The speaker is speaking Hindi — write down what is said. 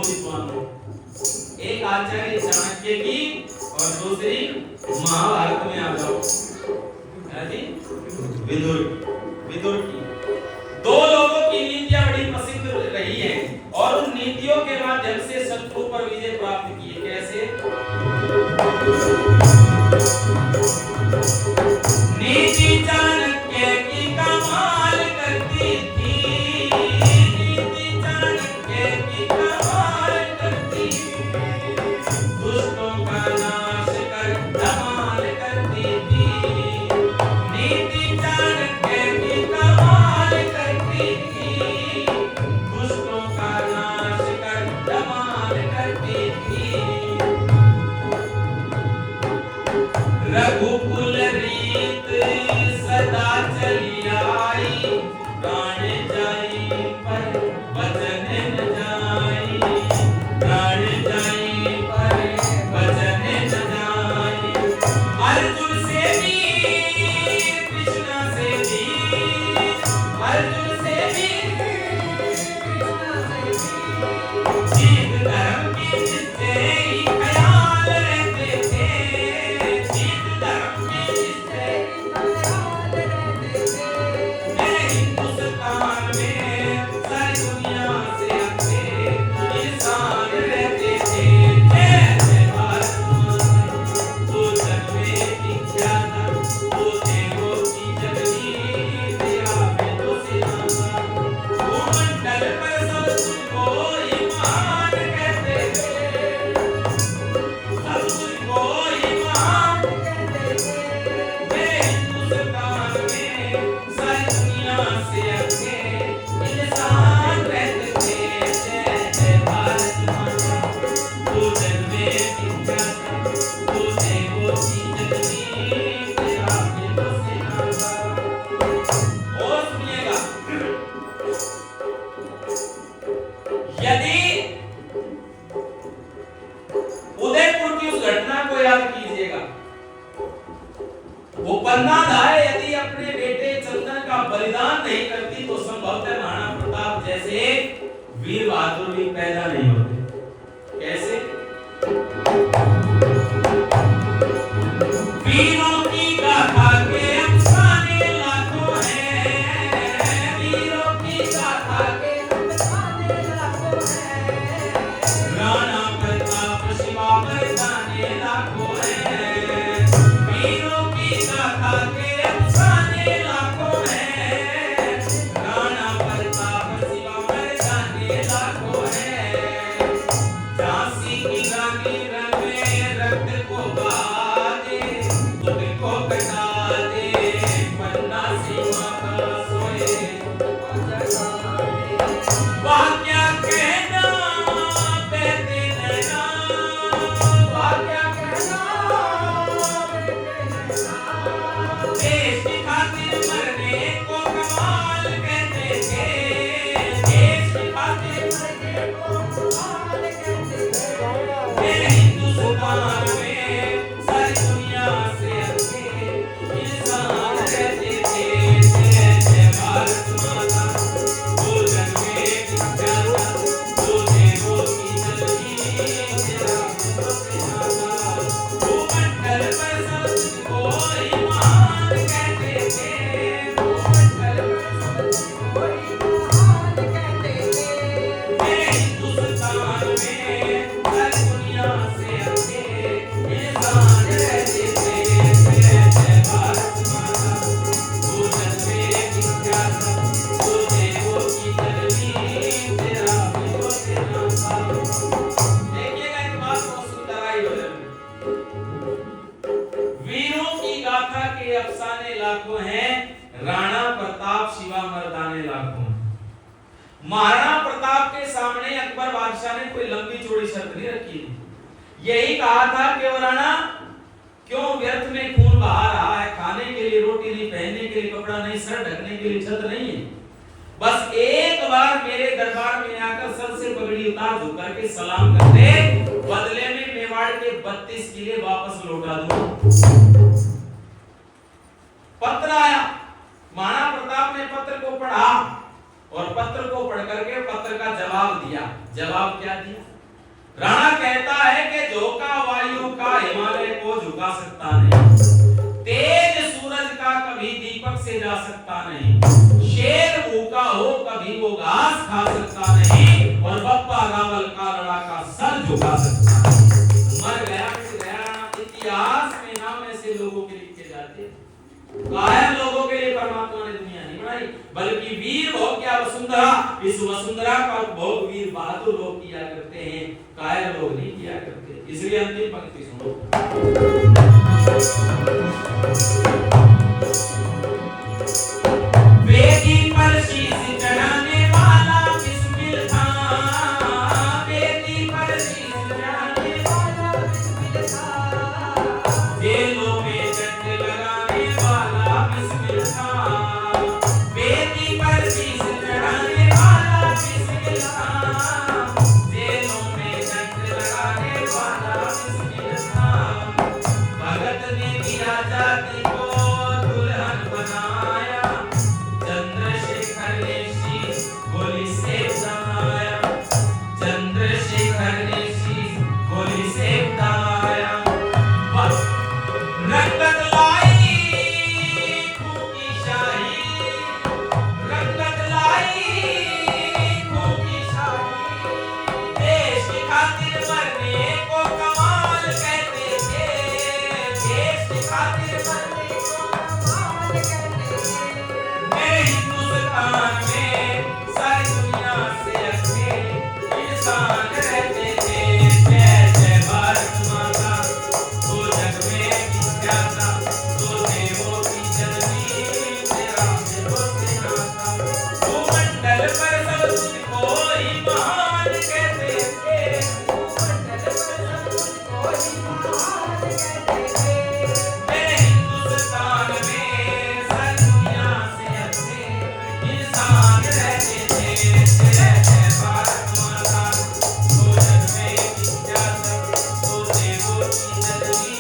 विद्वानों, एक आचार्य चाणक्य की और दूसरी महाभारत में आ जाओ विदुर की। दो लोगों की नीतियां बड़ी प्रसिद्ध रही हैं और उन नीतियों के माध्यम से शत्रु पर विजय प्राप्त की। कैसे? नीति चाणक्य की कमाल करती थी, नीति चाणक्य की कमाल करती थी, दुष्टों का नाश कर धमाल करती थी। नीति चाणक्य की कमाल करती थी, दुष्टों का नाश कर धमाल करती थी। रघुकुल रीत सदा चली आई, प्राण जाई पर वचन न जाई, प्राण जाई पर वचन न जाई। अर्जुन से वीर कृष्ण से वीर, अर्जुन से वीर कृष्ण से वीर, जीत धर्म की जिससे ही ख्याल रहते थे, जीत धर्म की जिससे ही ख्याल रहते थे। मेरे हिंदुस्तान में सारी दुनिया से अच्छे इंसान रहते थे। जय जय भारत माता, तू जग में विख्यात, तू देवों की जननी, तेरा वेदों से नाता। भूमंडल पर सब तुझको ही महान कहते थे, सब तुझको ही महान कहते थे। मेरे हिंदुस्तान में सारी दुनिया से अच्छे इंसान रहते थे। जय जय भारत माता, तू जग में विख्यात, तू देवों की जननी, तेरा वेदों से नाता। और सुनिएगा, यदि उदयपुर की उस घटना को याद कीजिएगा, वो पन्ना धाय यदि अपने बेटे चंदन का बलिदान नहीं करती तो संभवतः महाराणा प्रताप जैसे वीर बहादुर भी पैदा नहीं होते। कैसे? वीरों की गाथा के अफसाने लाखों हैं, वीरों की गाथा के अफसाने लाखों हैं, राणा प्रताप शिवा मर्दाने लाखों हैं, वीरों की गाथा के अफसाने लाखों हैं, राणा प्रताप शिवा मर्दाने लाखों हैं। झांसी की रानी रंग में रक्त को बहा दे, खुद को कटा दे, पन्ना सीमा का सोए को जगा दे। वाह क्या कहना बहते नैना, वाह क्या कहना बहते नैना। देश की खातिर मरने को कमाल कहते थे, देश की खातिर मरने को कमाल कहते थे। मेरे हिंदुस्तान में सारी दुनिया से अच्छे इंसान रहते थे। जय जय भारत माता, तू जग में विख्यात, तू देवों की जननी, तेरा वेदों से नाता। भूमंडल पर सब तुझको ही महान कहते थे, भूमंडल पर सब तुझको ही महान कहते थे। मेरे हिंदुस्तान में सारी दुनिया से अच्छे इंसान रहते थे। जय जय भारत माता, तू जग में विख्यात, तू देवों की जननी, तेरा वेदों से नाता। देखिएगा एक बात बहुत सुंदर आई भजन में। वीरों की गाथा के अफसाने लाखों हैं, राणा प्रताप शिवा मर्दाने लाखों। महाराणा प्रताप के सामने अकबर बादशाह ने कोई लंबी चौड़ी शर्त नहीं रखी थी। यही कहा था कि ओ राणा, क्यों व्यर्थ में खून बहा रहा है? खाने के लिए रोटी नहीं, पहनने के लिए कपड़ा नहीं, सर ढकने के लिए छत नहीं है। बस एक बार मेरे दरबार में आकर सर से पगड़ी उतार झुक करके सलाम कर दे, बदले में मेवाड़ के 32 किले वापस लौटा दूंगा। पत्र आया, महाराणा प्रताप ने पत्र को पढ़ा और पत्र को पढ़ करके पत्र का जवाब दिया। जवाब क्या दिया? राणा कहता है कि झोंका वायु का हिमालय को झुका सकता नहीं, तेज सूरज का कभी दीपक से जा सकता नहीं, शेर भूखा हो कभी वो घास खा सकता नहीं, और बप्पा रावल का लड़ा का सर झुका सकता नहीं। मर गया कि गया, इतिहास में नाम ऐसे लोगों के लिखे जाते। कायर लोगों के लिए परमात्मा ने दुनिया नहीं बनाई, बल्कि वीर भोग क्या वसुंधरा, इस वसुंधरा का भोग वीर बहादुर लोग किया करते हैं, कायर लोग नहीं किया करते। इसलिए अंतिम पंक्ति सुनो। वेदी पर शीश चढ़ाने वाला बिस्मिल था, वेदी पर शीश चढ़ाने वाला बिस्मिल था, जेलों में जट लगाने वाला बिस्मिल था, वेदी पर शीश चढ़ाने वाला बिस्मिल था, जेलों में जट लगाने वाला बिस्मिल था, भगत ने दिया जाति को दुल्हन बनाया, चंद्रशेखर ने शीश गोली से दाया, चंद्रशेखर ने शीश गोली से दाया, रंगत लाई खून की शाही, रंगत लाई खून की शाही, देश की खातिर मरने को कमाल कहते थे, देश की खातिर मरने को कमाल कहते थे। मेरे हिंदुस्तान में सारी दुनिया से अच्छे इंसान रहते थे। जय जय भारत माता, तो जग में विख्याता, तो देवों की जननी, तेरा देवों से नाता, भूमंडल पर सब तुझको ही महान कहते थे, भूमंडल पर सब तुझको ही महान कहते थे। मेरे हिंदुस्तान में सारी दुनिया से अच्छे इंसान रहते थे। जय जय भारत माता, तो जग में विख्याता, तो देवों की जननी,